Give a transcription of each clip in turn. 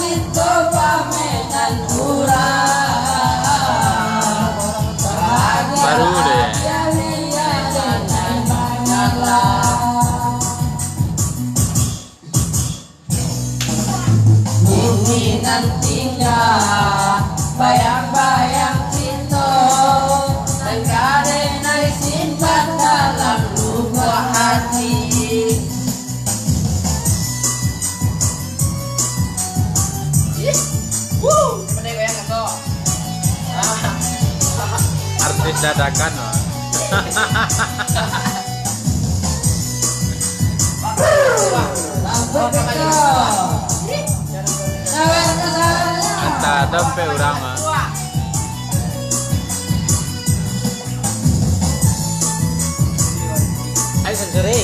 cinta pamenan urang baru deh. Ini nantinya bayang-bayang cinta dan karena simpan dalam lubuk hati. Artis dadakan loh. Anta tempe urang mah. Ayo sendiri.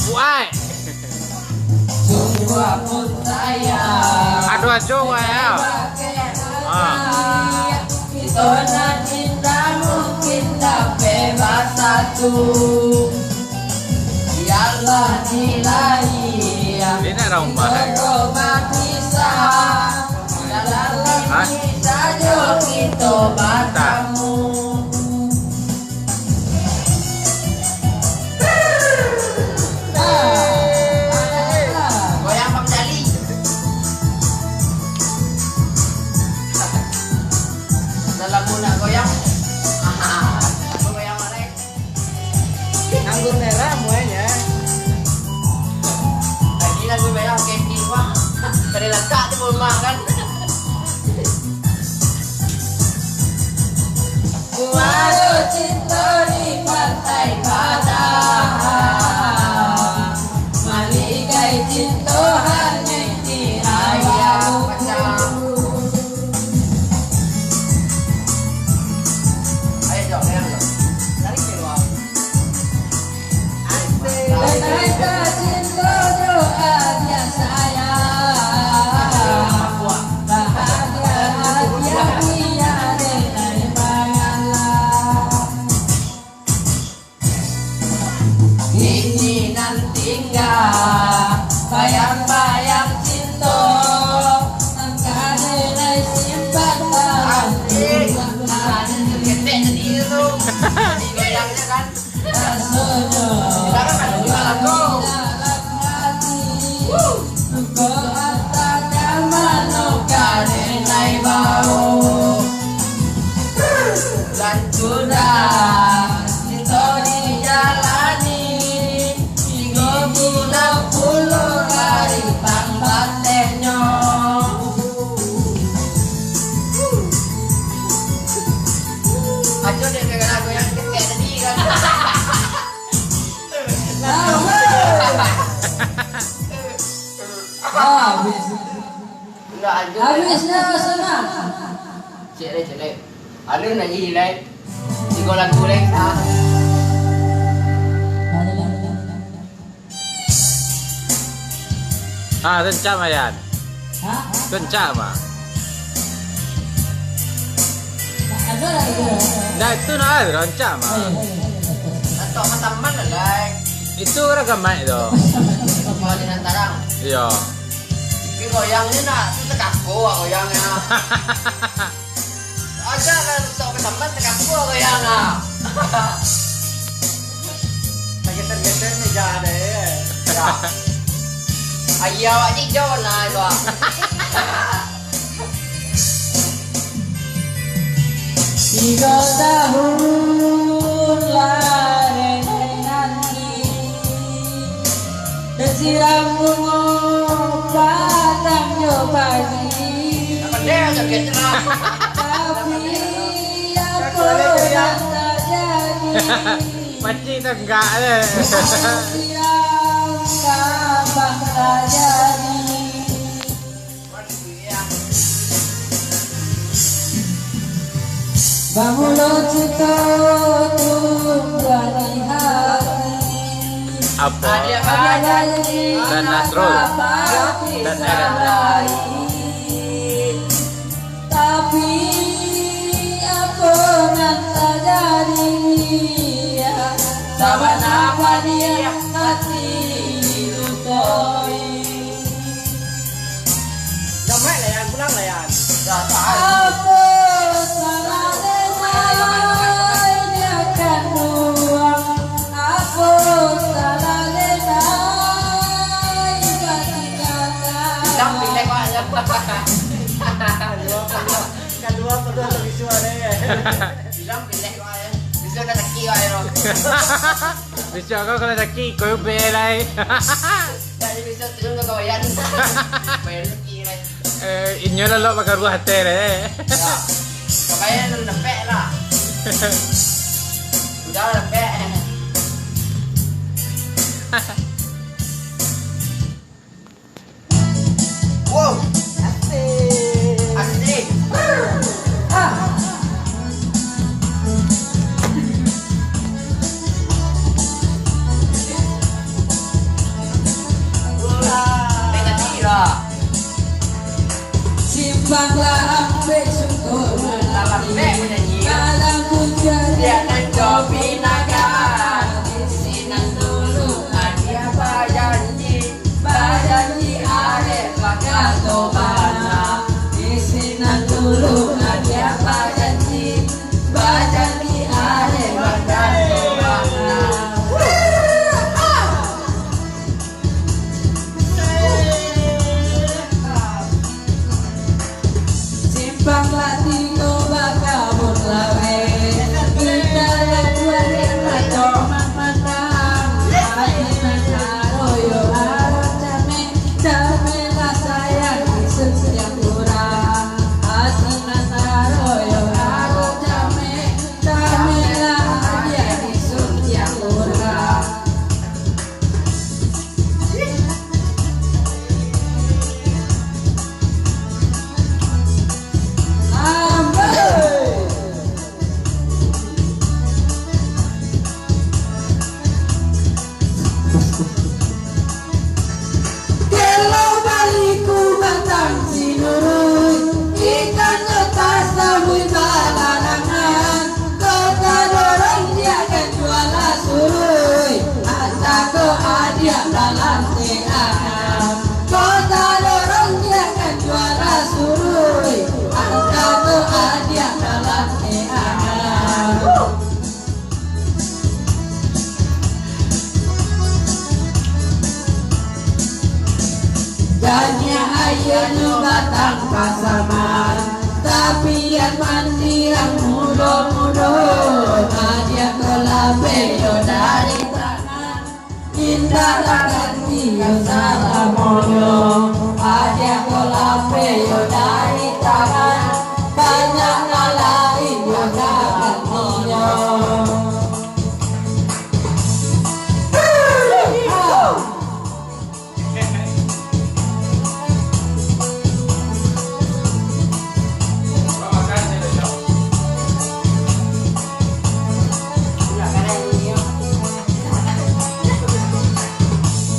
Buai. Jumpa pun sayang. Aduh acung ya. Kita nak cinta mungkin dapat bersatu. Biarlah nilai Ini nak rumah. romantisan dalam saja kita bertemu. Goyang Bang Jali. Dalam mula goyang. Goyang mana? Anggur merah semuanya. Lagi lagu merah candy wah. Kada lengkap tu pun makan. Waduh cinta di pantai Padang, maligai cinta hanya di ayam pecah. Ayo jom, yang jom. Tarik keluar. Benarkah cinta doa dia sayang? Bahagia dia dengan bayangan. Ini nanti enggak bayang-bayang cinta, engkau nilai simpan dalam lubuk hati. Ketek jadi itu, jadi goyangnya kan. Rasanya dalam hati, engkau asalkan menukar nilai bau. Dan sudah cinta dijalani 30 hari pangbatennya. Ajo dia kena lagu yang ketek tadi kan. Habis. Enggak ajo. Habis dah sana. Cek. Ada nak jadi lain. Tiga lagu lain sah. Rencam ayan. Hah? Rencam mah. Ada lagi. Nah itu nak rencam mah. Atau teman lah. Itu orang gamai tu. Kalau di antara. Iya. Ini goyangnya nak, itu tekaku goyangnya. Aja kan untuk teman tekaku goyangnya. Geter-geter ni jah deh. Ya. Ayah awak ni jauh lah tu. 3 tahun lari nanti desiram bunga batangnya pagi. Tapi apa yang terjadi? Macam tenggak deh. Desiram kapan terjadi? Bangunlah cinta tumbuh di hati. Apa? Dan Nasrul. Dan Eren. Tapi apa yang terjadi? Saban apa dia hati luka. Kalua pa doon sa visual na yan. Bilang pilih ko ayo. Bisa na taki ayo. Bisa ko kalau laki ko yung belay. Dahil bisa tulong ko yan. Pero kira. Inyo na lo magaruha tere. Kaya nang nape lah. Udah nape. Wow, Asik. asik. Tengah tira. Simpanglah ambek syukur Dalam nape menyanyi. dalam hujan Dia dan Jopi Naga. Sinan dulu dia berjanji. Berjanji akhir bakal tobana. isinan dulu Dia berjanji. Berjanji akhir bakal tobana. simpanglah tiko bakabun lawe kita lakuan yang rajo memandang hatinan haroyo harap came lah sayang setiap kurang hatinan haroyo harap came lah hadiah di setiap kurang. Kalau baliku batang sinurui ikan lepas tabui balarangan kota dorong dia kan juala surui antaku adia dalam teangan kota dorong dia kan juala surui antaku adia dalam teangan. Jadinya ayahnya batang pasaman tapi yang mandi yang muda-muda dia kelabe yo dari tangan indah ganti yo salah moyo dia kelabe yo dari tangan banyak lain yo gantinya.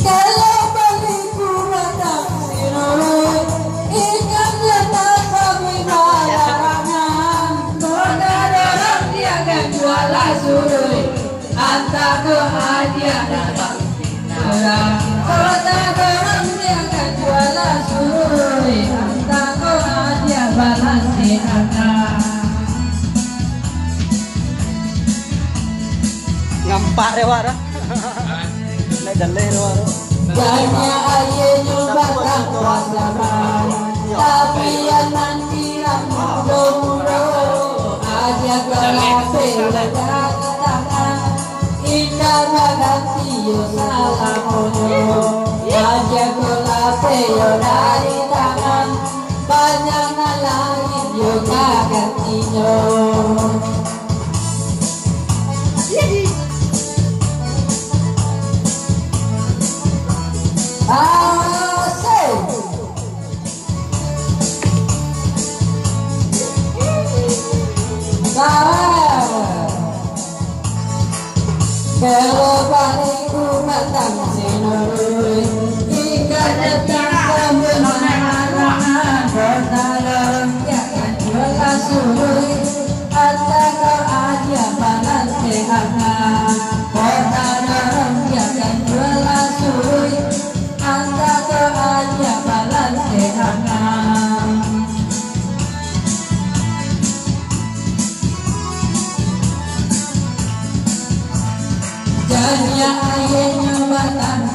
Kalau baliku batang sinurui ikan lepas sabi balarangan kota dorong dia kan juala surui antar ke hadiah datang orang kota dorong dia kan juala surui antar ke hadiah balas di anak. Ngampak rewa dah. Naik dalih rewa. Banyak ayahnya batang pasaman tapi yang nanti muda-muda aja kelape dari tangan indah ganti yo salah moyo aja kelape yo dari tangan banyak lain yo gantinya. Asik. Kalau baliku batang sinurui ikan datang kebenaran kota dorong dia kan juala surui antar aja balas tehangan kota dorong dia kan juala surui antar aja balas tehangan. Jadinya ayahnya batang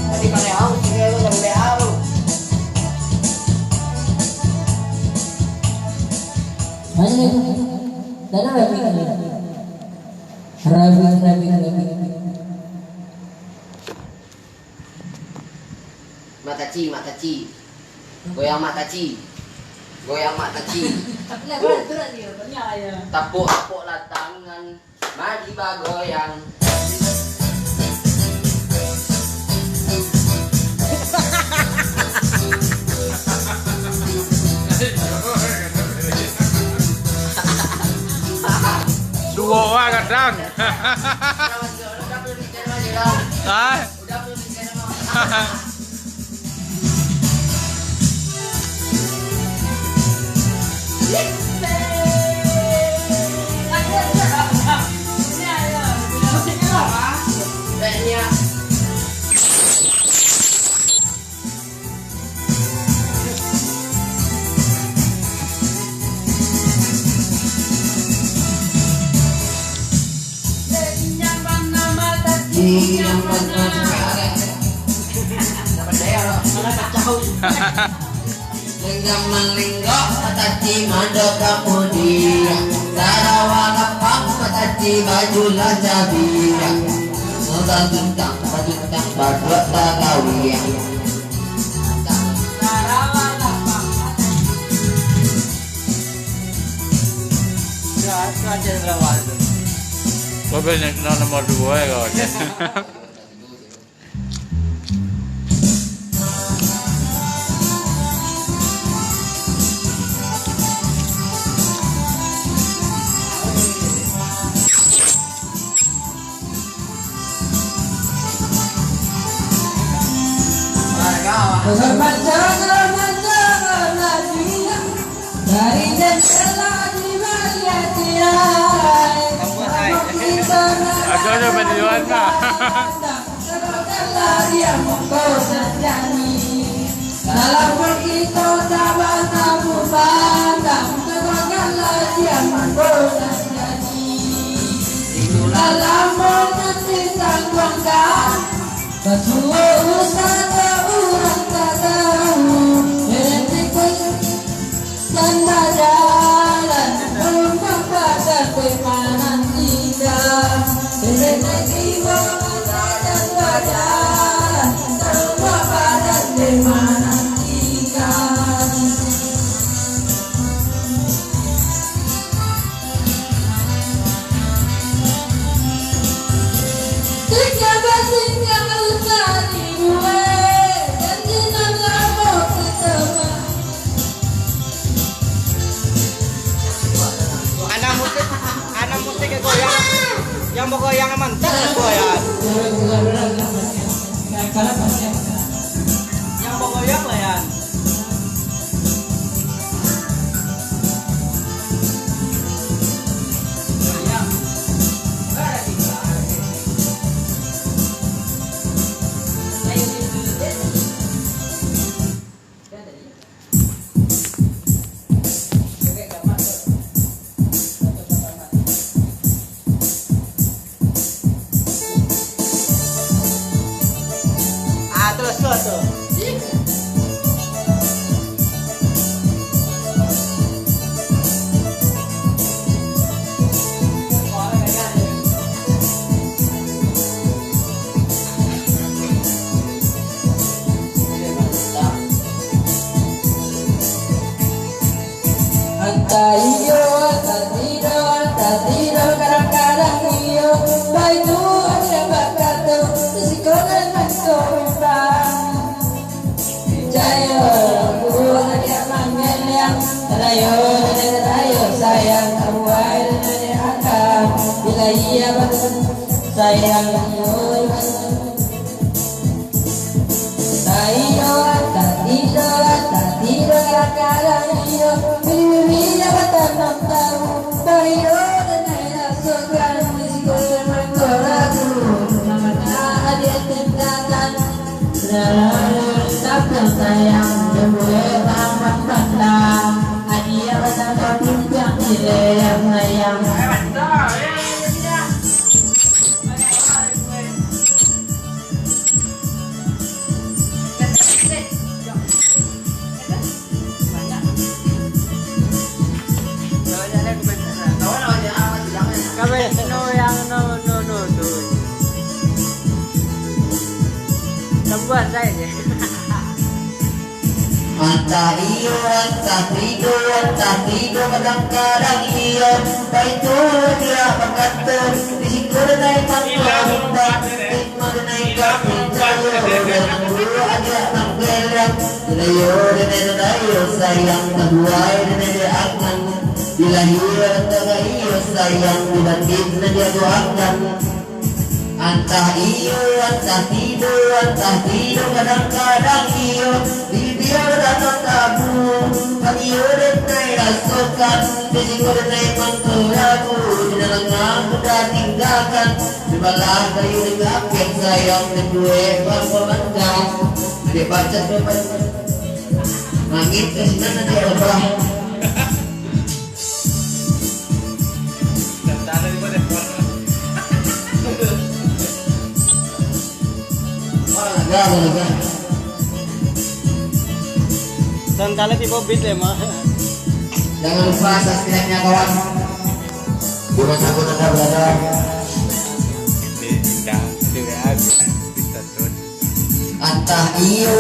Tadi pareho, sige ko ng leaw. Mataci. Goyang mataci. Tepuk lah tangan, mari bagoyang. Dua wah kadang. Udah belum dikira dong. Ah. Udah belum dikira dong. Kayaknya Linggo mataci mado kemudian Sarawak pang mataci bajulah jabira Nota tuntang badut tagawian Mobilnya nomor 2 ya kawan. Jangan lagi dari jendela di balik tirai. Agaknya berjuang mah. Dia mengkau sejani dalam begitu sabana bubandang. Segala dia mengkau sejani dalam mengerti sangguangkan. Ketua usaha orang tak tahu Etikut tanda jalan Rumah pada kemanan tidak Etikut jiwa tanda jalan Rumah pada kemanan tidak Tiga batin yang usah dibuat Dan jenang lama ketemu Anak musik yang goyang. Yang mau goyang mantap goyang. Yang mau goyang lah ya. Kadang-kadang iyo Baik tu ada bakat tu Sesikonan mencoba Jaya Buah dia manggil Terayo sayang Abuai dan dia akan Bila ia bangun Sayang tak tidur kadang-kadang iyo Bila dapat tahu Bayo dan ayah segan Sesikonan mencoraku Namanya dia tindakan Selalu sabda sayang Antah iyo, antah tido, kadang-kadang iyo. Baitu dia berkata, disikir naik mangkuk, hikmah naik kapitayo. Dengan dulu aja manggelam, dinayo sayang, nabuhay dinayo akan. Dilahir tagayo sayang, dibanding na dia doakan. Antah iyo, antah tido, kadang-kadang iyo. Biar datang tabu, kami udah naik rasukan, jadi udah naik mangkulaku, dalam aku dah tinggalkan, dibalah kayu digapet sayang dan gue berpemandang, dia baca langit ke sana dia lepas. Lega. Dan kalian tipe beat ya mah. Jangan lupa subscribe-nya kawan. Dimanapun anda berada. Tidak, itu ya. Bisa terus. Antah iyo